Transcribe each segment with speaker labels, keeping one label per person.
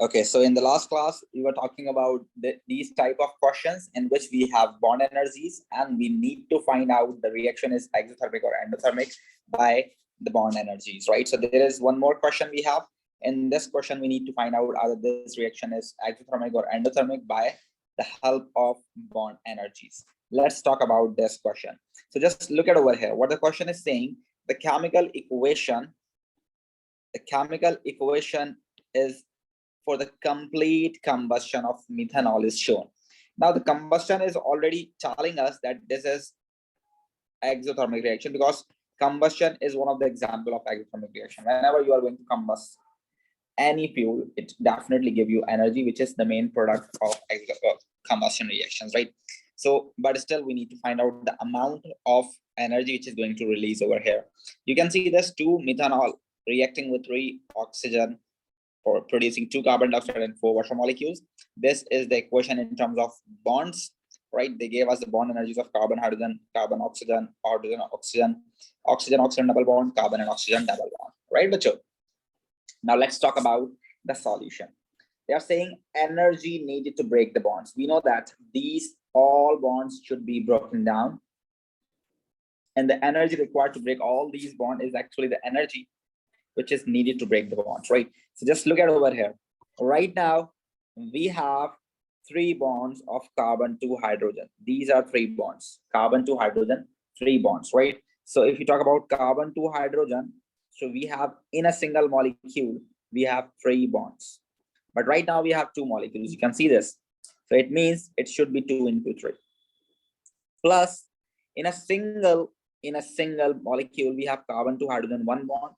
Speaker 1: Okay, so in the last class, we were talking about these type of questions in which we have bond energies and we need to find out the reaction is exothermic or endothermic by the bond energies, right? So there is one more question we have. In this question, we need to find out whether this reaction is exothermic or endothermic by the help of bond energies. Let's talk about this question. So just look at over here. What the question is saying, the chemical equation is for the complete combustion of methanol is shown. Now the combustion is already telling us that this is exothermic reaction because combustion is one of the example of exothermic reaction. Whenever you are going to combust any fuel, it definitely give you energy, which is the main product of combustion reactions, right? So, but still we need to find out the amount of energy which is going to release over here. You can see this 2 methanol reacting with 3 oxygen for producing 2 carbon dioxide and 4 water molecules. This is the equation in terms of bonds, right? They gave us the bond energies of carbon, hydrogen, carbon, oxygen, hydrogen, oxygen, oxygen, oxygen double bond, carbon and oxygen double bond, right? Bacho? Now let's talk about the solution. They are saying energy needed to break the bonds. We know that these all bonds should be broken down, and the energy required to break all these bonds is actually the energy which is needed to break the bonds, right? So just look at over here. Right now, we have 3 bonds of carbon to hydrogen. These are 3 bonds, carbon to hydrogen, 3 bonds, right? So if you talk about carbon to hydrogen, so we have in a single molecule, we have 3 bonds. But right now we have 2 molecules. You can see this. So it means it should be 2 into 3. Plus, in a single molecule, we have carbon to hydrogen 1 bond.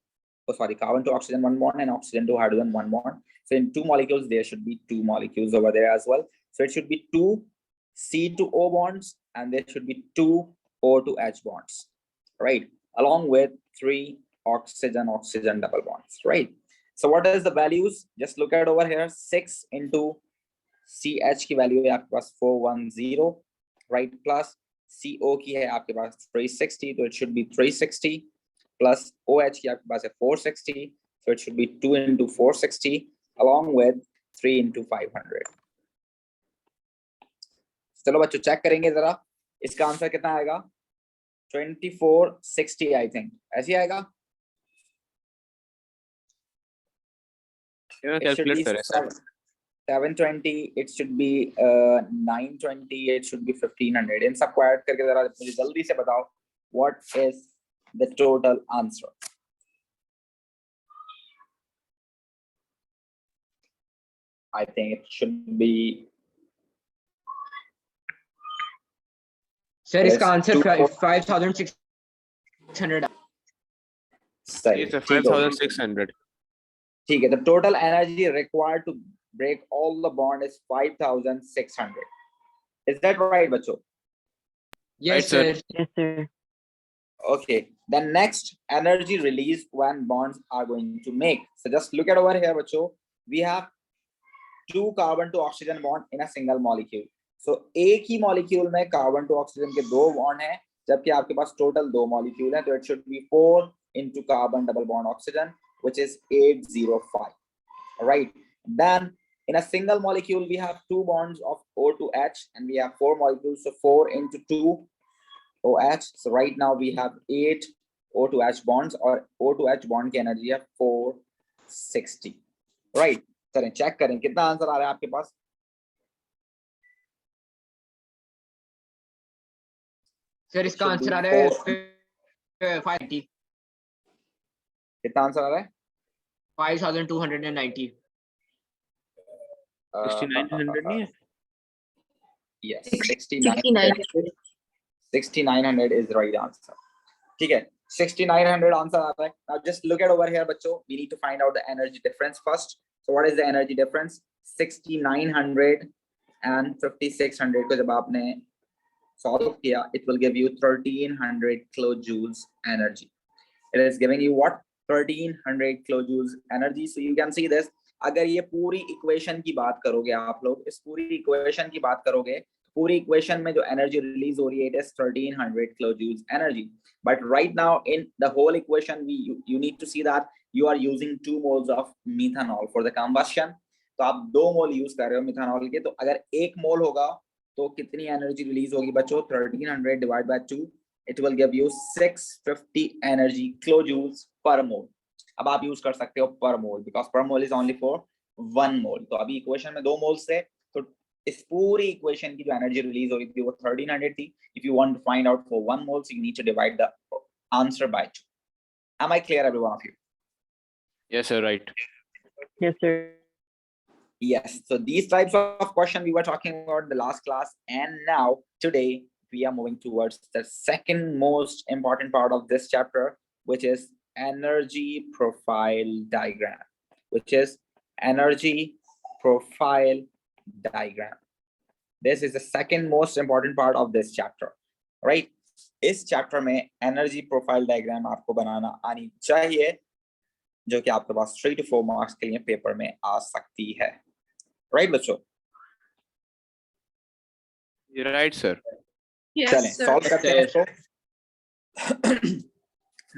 Speaker 1: Oh, sorry, carbon to oxygen 1 bond and oxygen to hydrogen 1 bond. So in 2 molecules, there should be 2 molecules over there as well. So it should be 2 C to O bonds and there should be 2 O to H bonds, right? Along with 3 oxygen double bonds, right? So what is the values? Just look at over here. 6 into CH की value है आपके पास 410, right? Plus CO की है आपके पास 360, तो it should be 360. Plus OH की आपके पास है 460, so it should be 2 into 460 along with 3 into 500. चलो बच्चों चेक करेंगे जरा, इसका आंसर कितना आएगा? 2460 आई थिंक, ऐसे ही आएगा? It should be 720, it should be 920, it should be 1500. इन सबको ऐड करके जरा मुझे जल्दी से बताओ what is the total answer. I think it should be.
Speaker 2: Sir, इसका आंसर 5600.
Speaker 1: It's
Speaker 3: 5600.
Speaker 1: ठीक है, the total energy required to break all the bond is 5600. Is that right, बच्चों?
Speaker 2: Yes, sir.
Speaker 4: Yes, sir.
Speaker 1: Okay, the next energy released when bonds are going to make. So just look at over here, बच्चों. We have 2 carbon to oxygen bond in a single molecule. So एक ही molecule में carbon to oxygen के 2 bond हैं, जबकि आपके पास total 2 molecule हैं, तो it should be 4 into carbon double bond oxygen, which is 805. All right. Then in a single molecule, we have 2 bonds of O to H, and we have 4 molecules, so 4 into 2 OH. So right now we have 8 O to H bonds, or O to H bond की energy है 460. Right. चलें check करें कितना answer आ रहा है आपके पास.
Speaker 2: Sir इसका answer आ रहा है 590.
Speaker 1: कितना आंसर आ रहा है?
Speaker 2: 5290.
Speaker 3: 6900 नहीं है?
Speaker 1: Yes, 6900 is the right answer. ठीक है, 6900 answer आ रहा है. Now just look at over here, बच्चों. We need to find out the energy difference first. So what is the energy difference? 6900 and 5600 को जब आपने solve किया, it will give you 1300 kilojoules energy. It is giving you what? 1300 kilojoules energy. So you can see this. अगर ये पूरी equation की बात करोगे आप लोग, इस पूरी इक्वेशन की बात करोगे, पूरी इक्वेशन में जो एनर्जी रिलीज हो रही है, it is 1300 kilojoules energy. But right now in the whole equation, you need to see that you are using 2 moles of methanol for the combustion. तो आप 2 मोल यूज कर रहे हो मिथानॉल के, तो अगर 1 मोल होगा तो कितनी एनर्जी रिलीज होगी बच्चों? 1300 divide by 2, it will give you 650 energy kilo joules per mole. अब आप यूज कर सकते हो पर मोल, बिकॉज पर मोल इज ओनली फॉर 1 मोल। तो अभी इक्वेशन में 2 मोल्स थे, तो इस पूरी इक्वेशन की जो एनर्जी रिलीज हो रही थी वो 1300 थी। If you want to find out for 1 mole, so you need to divide the answer by 2. Am I clear, every one of you?
Speaker 3: Yes, sir, right.
Speaker 2: Yes, sir.
Speaker 1: Yes. So these types of question we were talking about in the last class, and now today we are moving towards the second most important part of this chapter, which is energy profile diagram. Which is energy profile diagram. This is the second most important part of this chapter, right? इस chapter में energy profile diagram आपको बनाना आनी चाहिए, जो कि आपके पास 3 to 4 marks के लिए पेपर में आ सकती है, राइट बच्चों?
Speaker 3: You're right, sir.
Speaker 1: चलें सॉल्व करते हैं इसको।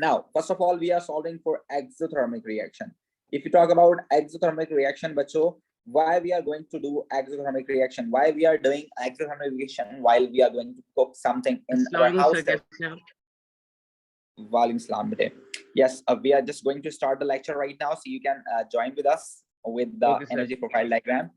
Speaker 1: Now, first of all, we are solving for exothermic reaction. If you talk about exothermic reaction, बच्चों, why we are going to do exothermic reaction? Why we are doing exothermic reaction while we are going to cook something in our house? Walaikum salam, bete. Yes, we are just going to start the lecture right now, so you can join with us with the energy profile diagram.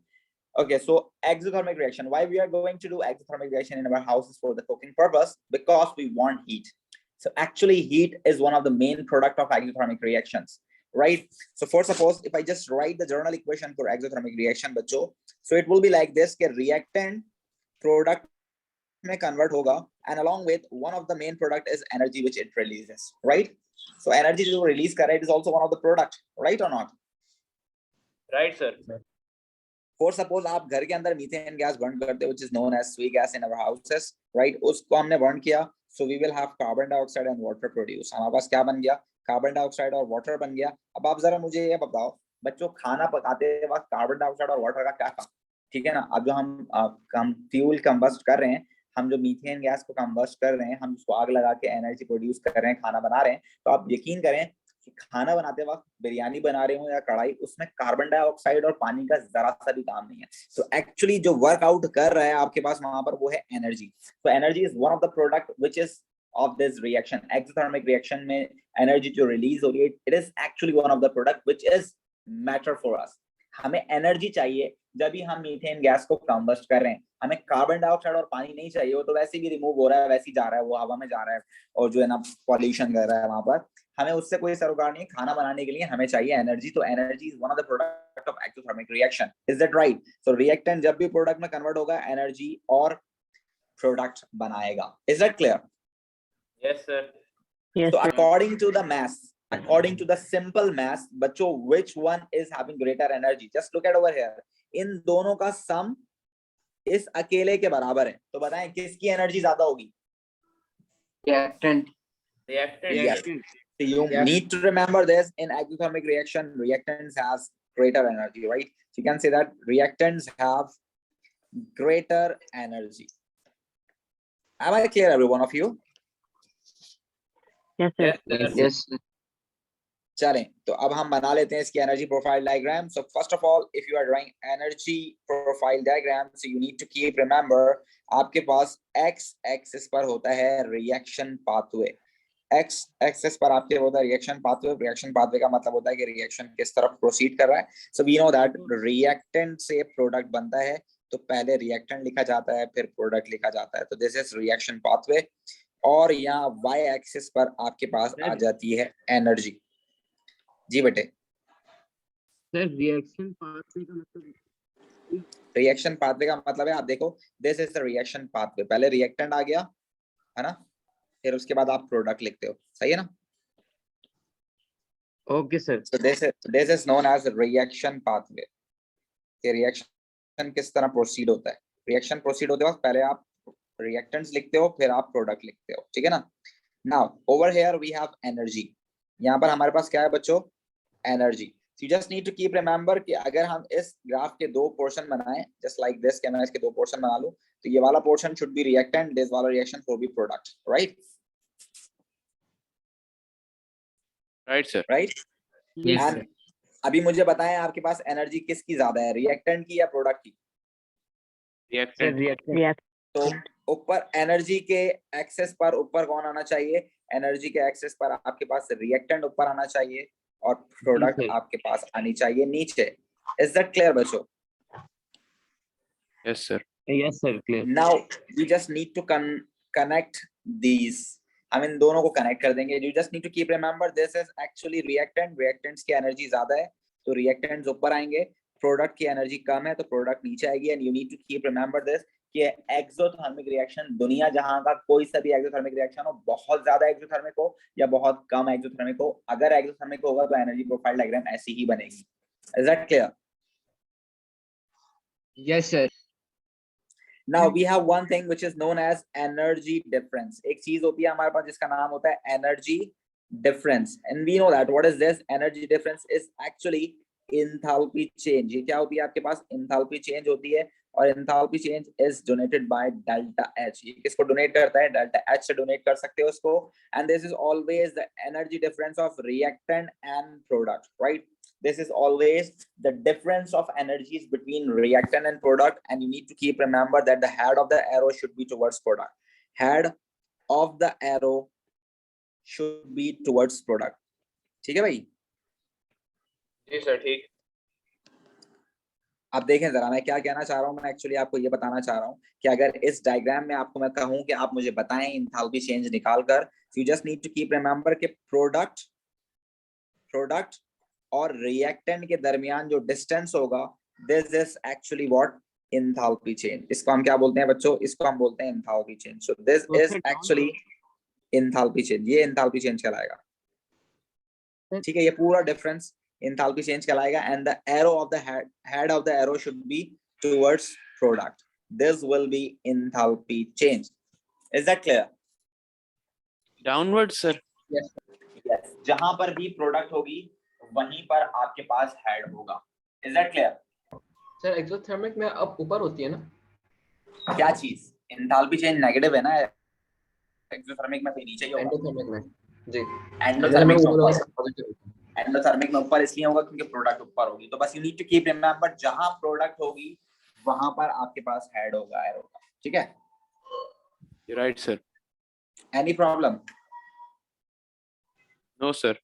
Speaker 1: Okay, so exothermic reaction. Why we are going to do exothermic reaction in our houses for the cooking purpose? Because we want heat. So actually, heat is one of the main product of exothermic reactions, right? So for suppose if I just write the general equation for exothermic reaction, बच्चों, so it will be like this: कि reactant product में convert होगा, and along with one of the main product is energy which it releases, right? So energy जो release कर रहा है, it is also one of the product, right or not?
Speaker 3: Right, sir.
Speaker 1: For suppose आप घर के अंदर methane gas burn करते हो, which is known as sweet gas in our houses, right? उसको हमने बर्न किया, so we will have carbon dioxide and water produce. हमारे पास क्या बन गया? कार्बन डाइऑक्साइड और वाटर बन गया। अब आप जरा मुझे ये बताओ बच्चों, खाना पकाते वक्त कार्बन डाइऑक्साइड और वाटर का क्या काम? ठीक है ना, अब जो हम फ्यूल कंबस्ट कर रहे हैं, हम जो मीथेन गैस को कंबस्ट कर रहे हैं, हम उसको आग लगा के एनर्जी प्रोड्यूस कर रहे हैं, खाना बना रहे हैं, तो आप यकीन करें कि खाना बनाते वक्त बिरयानी बना रहे हो या कढ़ाई, उसमें कार्बन डाइऑक्साइड और पानी का जरा सा भी काम नहीं है। तो एक्चुअली जो वर्कआउट कर रहा है आपके पास वहां पर, वो है एनर्जी। तो energy is one of the product which is of this reaction. Exothermic reaction में energy जो release हो रही है, it is actually one of the product which is matter for us. हमें एनर्जी चाहिए जब भी हम मीथेन गैस को कंबस्ट कर रहे हैं। हमें कार्बन डाइऑक्साइड और पानी नहीं चाहिए, वो तो वैसे भी रिमूव हो रहा है, वैसे ही जा रहा है, वो हवा में जा रहा है और जो है ना पॉल्यूशन कर रहा है वहां पर। हमें उससे कोई सरोकार नहीं है। खाना बनाने के लिए हमें चाहिए एनर्जी, तो energy is one of the product of exothermic reaction. Is that right? So reactant जब भी प्रोडक्ट में कन्वर्ट होगा, एनर्जी और प्रोडक्ट बनाएगा। Is that clear?
Speaker 3: Yes, sir.
Speaker 2: Yes,
Speaker 1: So
Speaker 2: sir.
Speaker 1: according to the mass, according to the simple mass, बच्चों, which one is having greater energy? Just look at over here. इन दोनों का सम इस अकेले के बराबर है, तो बताएं किसकी एनर्जी ज्यादा होगी?
Speaker 2: Reactant.
Speaker 1: Yes. So you need to remember this. In exothermic reaction, reactants has greater energy, right? So you can say that reactants have greater energy. Am I clear, every one of you?
Speaker 2: Yes, sir. Yes, sir.
Speaker 1: चलें, तो अब हम बना लेते हैं इसकी energy profile diagram. So first of all, if you are drawing energy profile diagram, so you need to keep remember, आपके पास एक्स एक्सिस पर होता है रिएक्शन पाथवे। एक्स एक्सिस पर आपके होता है रिएक्शन पाथवे। रिएक्शन पाथवे का मतलब होता है कि रिएक्शन किस तरफ प्रोसीड कर रहा है। So we know that reactant से प्रोडक्ट बनता है, तो पहले रिएक्टेंट लिखा जाता है, फिर प्रोडक्ट लिखा जाता है। तो दिस इज रिएक्शन पाथवे। और यहाँ वाई एक्सिस पर आपके पास आ जाती है एनर्जी। जी बेटे,
Speaker 2: सर रिएक्शन पाथवे का मतलब,
Speaker 1: रिएक्शन पाथवे का मतलब है, आप देखो, this is the reaction pathway. पहले रिएक्टेंट आ गया है ना, फिर उसके बाद आप प्रोडक्ट लिखते हो, सही है ना?
Speaker 2: Okay sir.
Speaker 1: So this is known as reaction pathway. ये रिएक्शन किस तरह प्रोसीड होता है? रिएक्शन प्रोसीड होते वक्त पहले आप रिएक्टेंट्स लिखते हो, फिर आप प्रोडक्ट लिखते हो, ठीक है ना? Now over here we have energy. यहाँ पर हमारे पास क्या है बच्चों? Energy. You just need to keep remember कि अगर हम इस ग्राफ के दो पोर्शन बनाएं, just like this, कि मैं इसके दो पोर्शन बना लूं, तो ये वाला portion should be reactant, this वाला reaction will be product, right?
Speaker 3: Right, sir.
Speaker 1: Right?
Speaker 2: Yes,
Speaker 1: And
Speaker 2: sir.
Speaker 1: अभी मुझे बताएं आपके पास एनर्जी किसकी ज्यादा है, रिएक्टेंट की या प्रोडक्ट की?
Speaker 2: Sir reactant.
Speaker 1: तो ऊपर एनर्जी के एक्सेस पर ऊपर कौन आना चाहिए? एनर्जी के एक्सेस पर आपके पास रिएक्टेंट ऊपर आना चाहिए और प्रोडक्ट
Speaker 2: सर।
Speaker 1: आपके पास आनी चाहिए नीचे। इज दैट क्लियर बच्चों?
Speaker 3: Yes, sir.
Speaker 2: Yes sir clear.
Speaker 1: Now we just need to connect these. हम इन दोनों को कनेक्ट कर देंगे. You just need to keep remember this is actually reactant. Reactants की एनर्जी ज्यादा है तो रिएक्टेंट्स ऊपर आएंगे, प्रोडक्ट की एनर्जी कम है तो प्रोडक्ट नीचे आएगी. And you need to keep remember this कि एक्सोथर्मिक रिएक्शन, दुनिया जहां का कोई सा भी एक्सोथर्मिक रिएक्शन हो, बहुत ज्यादा एक्सोथर्मिक हो या बहुत कम एक्सोथर्मिक हो, अगर एक्सोथर्मिक होगा तो एनर्जी प्रोफाइल डायग्राम ऐसी ही बनेगी. Is that clear?
Speaker 2: Yes sir.
Speaker 1: Now we have one thing which is known as energy difference. एक चीज होती है हमारे पास जिसका नाम होता है energy difference. And we know that what is this? Energy difference is actually enthalpy change. ये क्या होती है आपके पास? Enthalpy change होती है और enthalpy change is donated by delta H. ये किसको donate करता है? Delta H से donate कर सकते हो उसको. And this is always the energy difference of reactant and product, right? This is always the difference of energies between reactant and product, and you need to keep remember that the head of the arrow should be towards product. Head of the arrow should be towards product. ठीक है भाई?
Speaker 3: जी sir ठीक.
Speaker 1: अब देखें जरा मैं क्या कहना चाह रहा हूँ. मैं एक्चुअली आपको ये बताना चाह रहा हूँ कि अगर इस डायग्राम में आपको मैं कहूँ कि आप मुझे बताएं इंथैल्पी चेंज निकाल कर, you just need to keep remember कि प्रोडक्ट और रिएक्टेंट के दरमियान जो डिस्टेंस होगा, this is actually what? Enthalpy change. इसको हम क्या बोलते हैं बच्चों? इसको हम बोलते हैं enthalpy change. So this is actually enthalpy change. ये एंथैल्पी चेंज कहलाएगा. ठीक है, ये पूरा डिफरेंस एंथैल्पी चेंज कहलाएगा. And the arrow of the head of the arrow should be towards product. This will be enthalpy change. Is that clear?
Speaker 3: Downward, sir.
Speaker 2: Yes
Speaker 1: yes, जहां पर भी प्रोडक्ट होगी वहीं पर आपके पास हेड होगा. Is that clear?
Speaker 2: Sir exothermic में अब ऊपर होती है ना?
Speaker 1: क्या चीज? एंथैल्पी चेंज नेगेटिव है ना, एक्सोथर्मिक में तो नीचे ही होगा.
Speaker 2: एंडोथर्मिक में जी।
Speaker 1: एंडोथर्मिक में ऊपर.
Speaker 2: पॉजिटिव होता है।
Speaker 1: एंडोथर्मिक में ऊपर इसलिए होगा क्योंकि प्रोडक्ट ऊपर होगी. तो बस you need to keep remember जहां प्रोडक्ट होगी वहां पर आपके पास हेड होगा, एरो का. ठीक है?
Speaker 3: You're right, sir.
Speaker 1: Any problem?
Speaker 3: No, sir.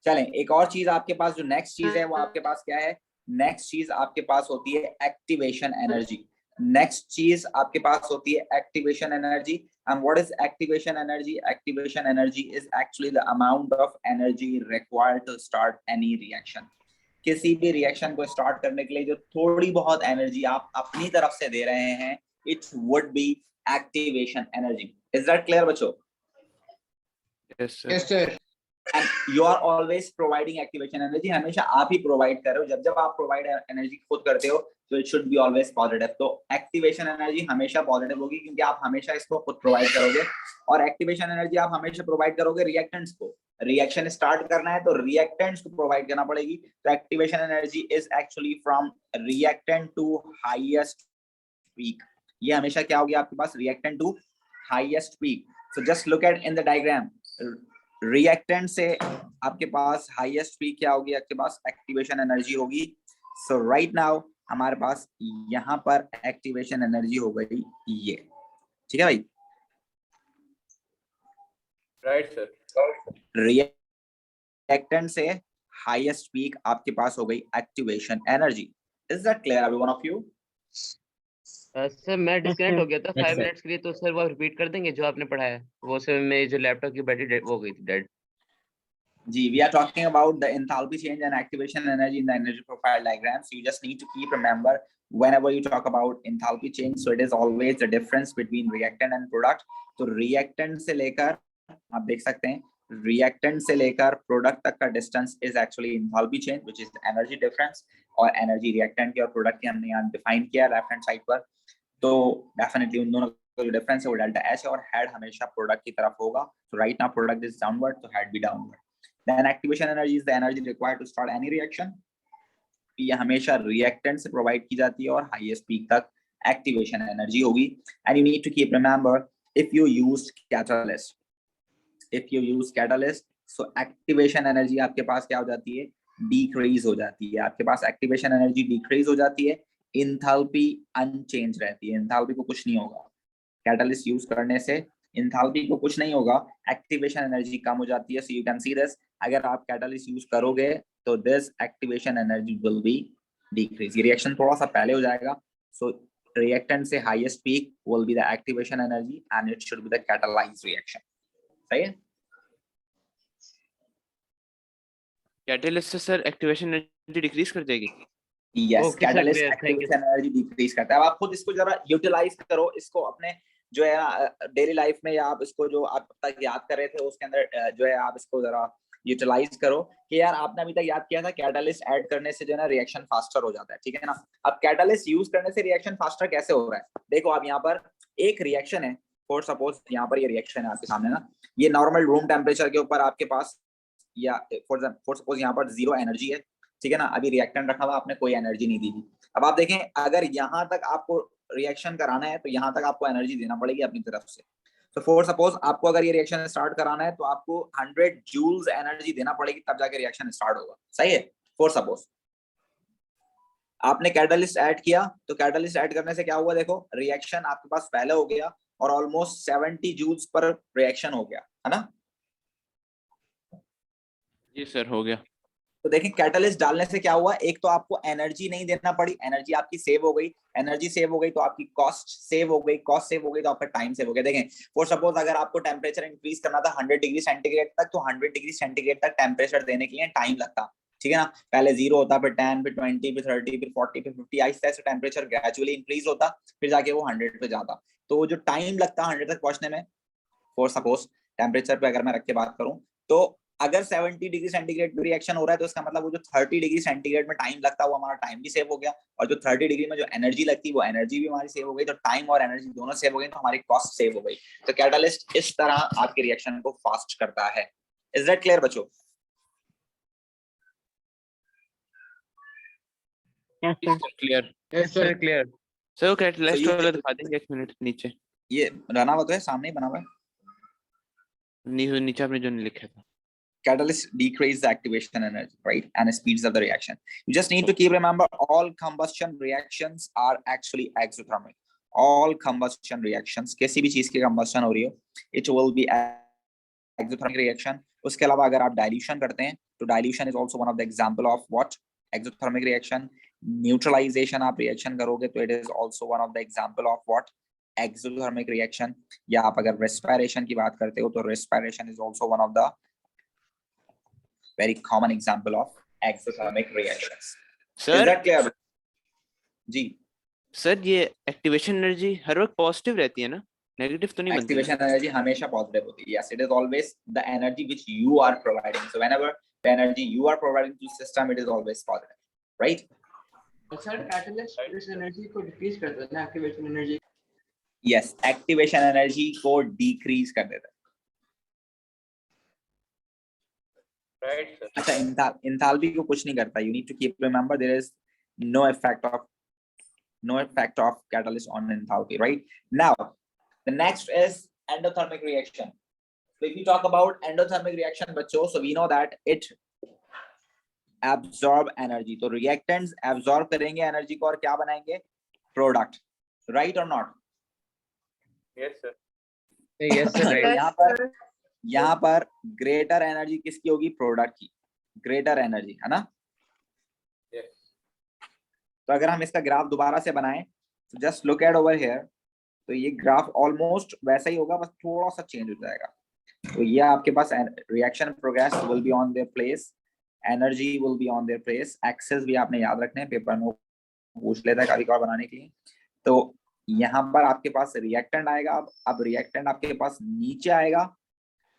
Speaker 1: चलें, एक और चीज आपके पास जो नेक्स्ट चीज है वो आपके पास क्या है? नेक्स्ट चीज आपके पास होती है एक्टिवेशन एनर्जी. नेक्स्ट चीज आपके पास होती है activation energy. And what is activation energy? Activation energy is actually the amount of energy required to start any reaction. किसी भी रिएक्शन को स्टार्ट करने के लिए जो थोड़ी बहुत एनर्जी आप अपनी तरफ से दे रहे हैं, it would be activation energy. Is that clear बच्चों?
Speaker 3: Yes, sir.
Speaker 2: Yes sir.
Speaker 1: And you are always providing activation energy. हमेशा आप ही प्रोवाइड कर रहे हो. जब जब आप प्रोवाइड एनर्जी खुद करते हो तो it should be always positive. तो एक्टिवेशन एनर्जी हमेशा पॉजिटिव होगी क्योंकि आप हमेशा इसको खुद प्रोवाइड करोगे. और एक्टिवेशन एनर्जी आप हमेशा प्रोवाइड करोगे रिएक्टेंट्स को. रिएक्शन स्टार्ट करना है तो रिएक्टेंट्स को प्रोवाइड करना पड़ेगी. तो activation energy is actually from reactant to highest peak. ये हमेशा क्या होगी आपके पास? Reactant to highest peak. So just look at in the diagram. Reactant से आपके पास हाईएस्ट पीक क्या होगी? आपके पास एक्टिवेशन एनर्जी होगी. सो राइट नाउ हमारे पास यहाँ पर एक्टिवेशन एनर्जी हो गई ये. ठीक है भाई?
Speaker 3: Right, sir.
Speaker 1: रिएक्टेंट से हाईएस्ट पीक आपके पास हो गई activation energy. Is that clear every one of you?
Speaker 2: Sir मैं डिस्कनेक्ट हो गया था 5 मिनट्स के लिए, तो सर वो रिपीट कर देंगे जो आपने पढ़ाया? वो सर मेरी जो लैपटॉप की बैटरी वो हो गई थी डेड.
Speaker 1: जी, we are talking about the enthalpy change and activation energy in the energy profile diagram. So you just need to keep remember whenever you talk about enthalpy change, so it is always the difference between reactant and product. तो reactant से लेकर आप देख सकते हैं, reactant से लेकर product तक का distance is actually enthalpy change, which is energy difference. और energy reactant की और product की हमने यहाँ define किया left hand side पर. तो definitely उन दोनों का जो difference है वो delta H है और head हमेशा product की तरफ होगा. So right now product is downward, तो head भी downward. Then activation energy is the energy required to start any reaction. ये हमेशा reactant से provide की जाती है और highest peak तक activation energy होगी. And you need to keep remember if you use catalyst, so activation energy आपके पास क्या हो जाती है? डिक्रीज हो जाती है, आपके पास एक्टिवेशन एनर्जी डिक्रीज हो जाती है, इंथैल्पी अनचेंज रहती है, इंथैल्पी को कुछ नहीं होगा, कैटलिस्ट यूज करने से इंथैल्पी को कुछ नहीं होगा, एक्टिवेशन एनर्जी कम हो जाती है। So you can see this, अगर आप कैटलिस्ट यूज करोगे तो this activation energy will be decrease. ये रिएक्शन थोड़ा सा पहले हो जाएगा, सो रिएक्टेंट से highest peak will be the activation energy and it should be the catalysed reaction. सही है?
Speaker 3: कैटलिस्ट से सर एक्टिवेशन एनर्जी डिक्रीज कर देगी।
Speaker 1: Yes,
Speaker 2: okay sir,
Speaker 1: catalyst
Speaker 2: clear, thank you.
Speaker 1: Activation energy decrease करता है। अब आप खुद इसको जरा यूटिलाइज करो, इसको अपने जो है डेली लाइफ में, या आप इसको जो आप तक याद कर रहे थे उसके अंदर जो है आप इसको जरा यूटिलाइज करो कि यार आपने अभी तक याद किया था कैटलिस्ट ऐड करने से जो है ना रिएक्शन फास्टर हो जाता है, ठीक है ना। अब कैटलिस्ट यूज करने से रिएक्शन फास्टर कैसे हो रहा है, देखो आप यहाँ पर एक रिएक्शन है, फॉर सपोज यहाँ पर ये रिएक्शन है आपके सामने ना, ये नॉर्मल रूम टेम्परेचर के ऊपर आपके पास, या फॉर सपोज यहाँ पर 0 एनर्जी है, ठीक है ना, अभी रिएक्टेंट रखा हुआ, आपने कोई एनर्जी नहीं दी थी। अब आप देखें अगर यहाँ तक आपको रिएक्शन कराना है तो यहाँ तक आपको एनर्जी देना पड़ेगी अपनी तरफ से। तो फॉर सपोज आपको अगर ये रिएक्शन स्टार्ट कराना है तो आपको 100 जूल्स एनर्जी देना पड़ेगी, तब जाके रिएक्शन स्टार्ट होगा। सही है? फॉर सपोज आपने कैटलिस्ट ऐड किया, तो कैटलिस्ट ऐड करने से क्या हुआ, देखो रिएक्शन आपके पास पहले हो गया और ऑलमोस्ट 70 जूल्स पर रिएक्शन हो गया, है ना।
Speaker 3: जी सर, हो गया।
Speaker 1: तो देखिए कैटलिस्ट डालने से क्या हुआ, एक तो आपको एनर्जी नहीं देना पड़ी, एनर्जी आपकी सेव हो गई, एनर्जी सेव हो गई तो आपकी कॉस्ट सेव हो गई, कॉस्ट सेव हो गई तो आपका टाइम सेव हो गया। देखें फॉर सपोज अगर आपको टेम्परेचर इंक्रीज करना था 100 डिग्री सेंटीग्रेड तक, तो 100 डिग्री सेंटीग्रेड तक टेम्परेचर देने के लिए टाइम लगता, ठीक है ना। पहले 0 होता, फिर 10, फिर 20, फिर 30, फिर 40, फिर 50, Aahista Aahista temperature gradually increase होता, फिर जाके वो 100 पे जाता। तो जो टाइम लगता 100 तक पहुंचने में, फॉर सपोज टेम्परेचर पे अगर मैं रख के बात करूं, तो अगर 70 डिग्री सेंटीग्रेड रिएक्शन हो रहा है तो इसका मतलब वो जो 30 डिग्री सेंटीग्रेड में टाइम लगता है वो हमारा टाइम भी सेव हो गया, और जो 30 डिग्री में जो एनर्जी लगती है वो एनर्जी भी हमारी सेव हो गई। तो टाइम और एनर्जी दोनों सेव हो गई, तो हमारी कॉस्ट सेव हो गई। तो कैटलिस्ट इस तरह आपके रिएक्शन को फास्ट करता है। इज दैट क्लियर बच्चों?
Speaker 3: Clear
Speaker 2: yes sir, clear.
Speaker 3: Sir. वो कैटलिस्ट
Speaker 1: So
Speaker 3: वाला दिखा देंगे, एक मिनट नीचे।
Speaker 1: ये बना हुआ तो है, सामने ही बना हुआ है।
Speaker 3: नीचे आपने जो नहीं लिखा था।
Speaker 1: Catalyst decreases the activation energy, right, and speeds up the reaction. You just need to keep remember all combustion reactions are actually exothermic. All combustion reactions, किसी भी चीज की combustion हो रही हो, it will be exothermic reaction. उसके अलावा अगर आप dilution करते हैं तो dilution is also one of the example of what? Exothermic reaction. Neutralization आप reaction करोगे तो it is also one of the example of what? Exothermic reaction. या आप अगर respiration की बात करते हो तो respiration is also one of the very common example of exothermic reactions. Is
Speaker 3: sir
Speaker 1: that clear? जी,
Speaker 3: सर ये एक्टिवेशन एनर्जी हर वक्त पॉजिटिव रहती है ना, नेगेटिव तो नहीं बनती?
Speaker 1: activation energy हमेशा positive होती है. Yes, it is always the energy which you are providing. So whenever the energy you are providing to the system, it is always positive, right?
Speaker 2: Sir catalyst energy को decrease कर देता है, activation energy.
Speaker 1: Yes, activation energy को decrease कर देता है.
Speaker 3: Right sir.
Speaker 1: अच्छा, enthalpy को कुछ नहीं करता. You need to keep remember there is no effect of catalyst on enthalpy, right? Now, the next is endothermic reaction. So if we talk about endothermic reaction, बच्चों, so we know that it absorb energy. तो reactants absorb करेंगे energy को और क्या बनाएंगे? Product, right or not?
Speaker 3: Yes sir.
Speaker 2: Yes sir,
Speaker 1: तो यहाँ पर greater energy किसकी होगी? Product की greater energy, है ना? तो अगर हम इसका ग्राफ दोबारा से बनाएं तो just look eight over here, तो ये ग्राफ ऑलमोस्ट वैसा ही होगा, बस थोड़ा सा चेंज हो जाएगा। तो ये आपके पास reaction progress will be on their place, energy will be on their place, axes भी आपने याद रखने हैं, पेपर में पूछ लेता है कभी कभार बनाने के लिए। तो यहाँ पर आपके पास रिएक्टेंट आएगा, अब रिएक्टेंट आपके पास नीचे आएगा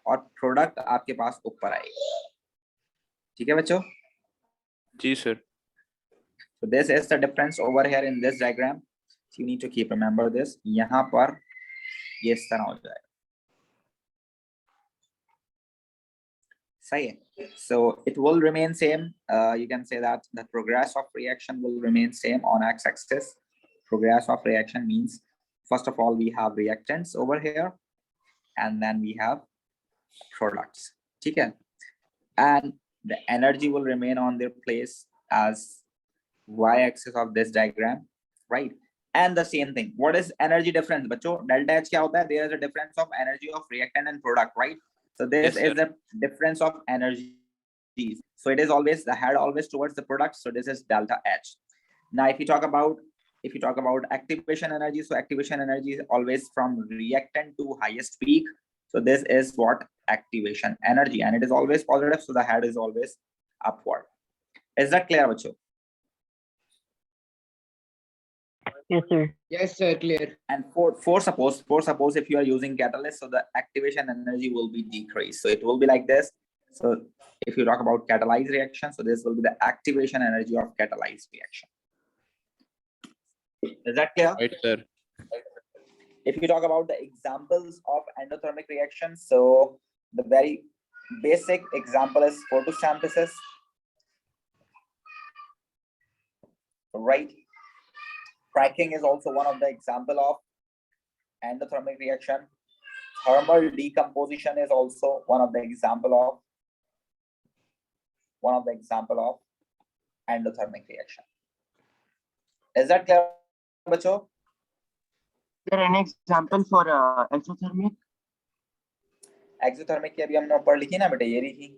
Speaker 1: और प्रोडक्ट आपके पास ऊपर आएगा। ठीक है बच्चों?
Speaker 3: जी sir.
Speaker 1: So this is the difference over here in this diagram. So you need to keep remember this. यहाँ पर ये इस तरह हो जाएगा, सही है? So it will remain same. You can say that the progress of reaction will remain same on x-axis. Progress of reaction means first of all we have reactants over here, and then we have products. ठीक है? And the energy will remain on their place as y-axis of this diagram, right? And the same thing, what is energy difference बच्चों? delta H क्या होता है? There is a difference of energy of reactant and product, right? So this
Speaker 3: Yes, sir.
Speaker 1: is the difference of energy. So it is always the head always towards the product. So this is delta H. Now, if you talk about activation energy, so activation energy is always from reactant to highest peak. So this is what activation energy, and it is always positive. So the head is always upward. Is that clear, Bacho?
Speaker 4: Yes, sir.
Speaker 2: Yes, sir, clear.
Speaker 1: And for suppose if you are using catalyst, so the activation energy will be decreased. So it will be like this. So if you talk about catalyzed reaction, so this will be the activation energy of catalyzed reaction. Is that clear?
Speaker 3: Right, sir.
Speaker 1: If you talk about the examples of endothermic reactions, so the very basic example is photosynthesis, right? Cracking is also one of the example of endothermic reaction. Thermal decomposition is also one of the example of endothermic reaction. Is that clear, बच्चों?
Speaker 4: Is there any example for exothermic?
Speaker 1: Exothermic की अभी हमने ऊपर लिखी ना बेटा, ये लिखी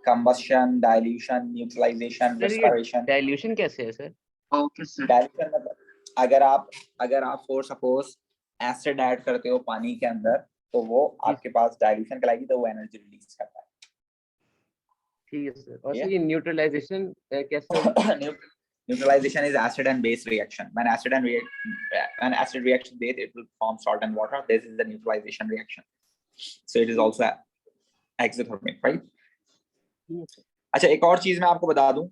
Speaker 1: combustion, dilution, neutralisation, respiration.
Speaker 2: Dilution कैसे है सर?
Speaker 4: Okay, sir.
Speaker 1: डाइल्यूशन मतलब अगर आप फॉर सपोज एसिड ऐड करते हो पानी के अंदर, तो वो आपके पास डाइल्यूशन कहलाएगी, तो वो एनर्जी रिलीज करता है।
Speaker 2: ठीक है सर। और सर ये न्यूट्रलाइजेशन कैसे होगा?
Speaker 1: Neutralization is acid and base reaction. When acid reaction base, it will form salt and water. This is the neutralization reaction. So it is also exothermic, right? अच्छा, एक और चीज मैं आपको बता दूं,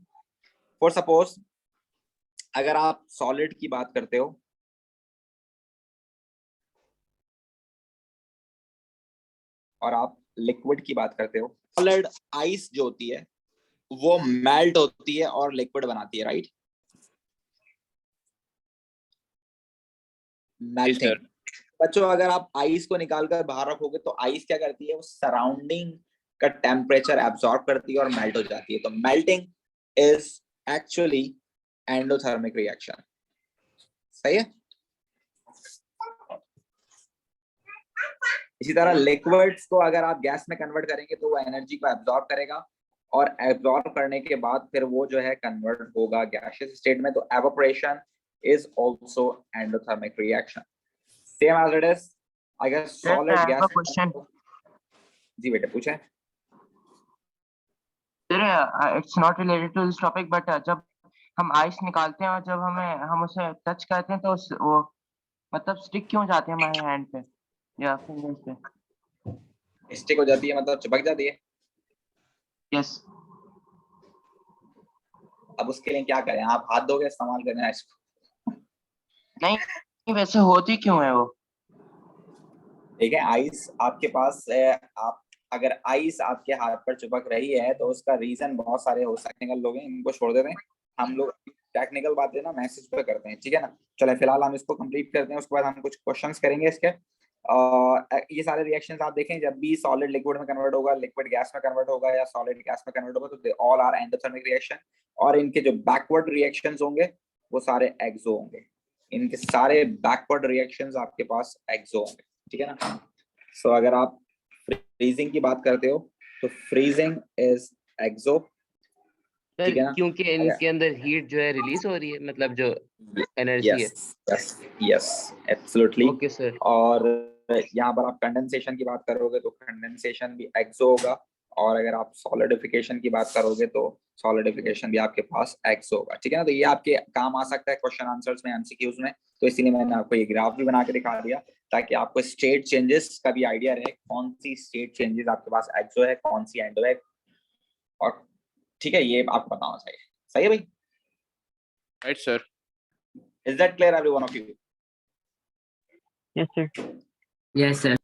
Speaker 1: फॉर सपोज अगर आप सॉलिड की बात करते हो और आप लिक्विड की बात करते हो, सॉलिड आइस जो होती है वो मेल्ट होती है और लिक्विड बनाती है, राइट? मेल्टिंग। बच्चों, अगर आप आइस को निकाल कर बाहर रखोगे तो आइस क्या करती है? वो सराउंडिंग का टेम्परेचर एब्सॉर्ब करती है और मेल्ट हो जाती है। तो melting is actually endothermic reaction. सही है? इसी तरह लिक्विड्स को अगर आप गैस में कन्वर्ट करेंगे तो वो एनर्जी को एब्सॉर्ब करेगा और एब्सॉर्ब करने के बाद फिर वो जो है कन्वर्ट होगा गैसियस स्टेट में। तो evaporation is also endothermic reaction, same as it is अगर solid
Speaker 4: I
Speaker 1: gas
Speaker 4: have a question.
Speaker 1: जी बेटा पूछे।
Speaker 4: Sir, it's not related to this topic, but जब हम आइस निकालते हैं और जब हम उसे टच करते हैं तो वो मतलब स्टिक क्यों जाते हैं हमारे हैंड पे या फिंगर्स पे?
Speaker 1: स्टिक हो जाती है मतलब चिपक जाती है।
Speaker 4: Yes.
Speaker 1: अब उसके लिए क्या करें? आप हाथ धो के इस्तेमाल करें इसको।
Speaker 4: नहीं, वैसे होती क्यों है वो?
Speaker 1: ठीक है, आइस आपके पास है, आप अगर आइस आपके हाथ पर चिपक रही है तो उसका रीजन बहुत सारे हो सकते हैं। लोग इनको छोड़ देते हैं, हम लोग टेक्निकल बातें ना मैसेज पे करते हैं, ठीक है ना? चलो फिलहाल हम इसको कंप्लीट करते हैं, उसके बाद हम कुछ क्वेश्चंस करेंगे इसके। ये सारे रिएक्शंस आप देखें, जब भी सॉलिड लिक्विड में कन्वर्ट होगा, लिक्विड गैस में कन्वर्ट होगा या सॉलिड गैस में कन्वर्ट होगा, तो they all are endothermic reaction. और इनके जो बैकवर्ड रिएक्शंस होंगे वो सारे एक्सो होंगे। इनके सारे बैकवर्ड रिएक्शंस आपके पास एक्सो होंगे, ठीक है ना? सो अगर आप फ्रीजिंग की बात करते हो तो फ्रीजिंग इज एक्सो, ठीक है ना?
Speaker 2: क्योंकि इनके अंदर हीट जो है रिलीज हो रही है, मतलब जो एनर्जी है।
Speaker 1: Yes absolutely.
Speaker 2: Okay sir.
Speaker 1: और यहाँ पर आप कंडेंसेशन की बात करोगे तो कंडेंसेशन भी एक्सो होगा, और अगर आप सॉलिडिफिकेशन की बात करोगे तो सॉलिडिफिकेशन भी आपके पास एक्सो होगा, ठीक है ना? तो ये आपके काम आ सकता है क्वेश्चन आंसर्स में, एमसीक्यूज में। तो इसीलिए मैंने आपको ये ग्राफ भी बना के दिखा दिया ताकि आपको स्टेट चेंजेस का भी आइडिया रहे, कौन सी स्टेट चेंजेस आपके पास एक्सो है, कौन सी एंडो है, और ठीक है, ये आपको बताना चाहिए। सही है भाई?
Speaker 3: Right sir.
Speaker 1: Is that clear every one of you?
Speaker 4: Yes, sir.
Speaker 2: Yes sir.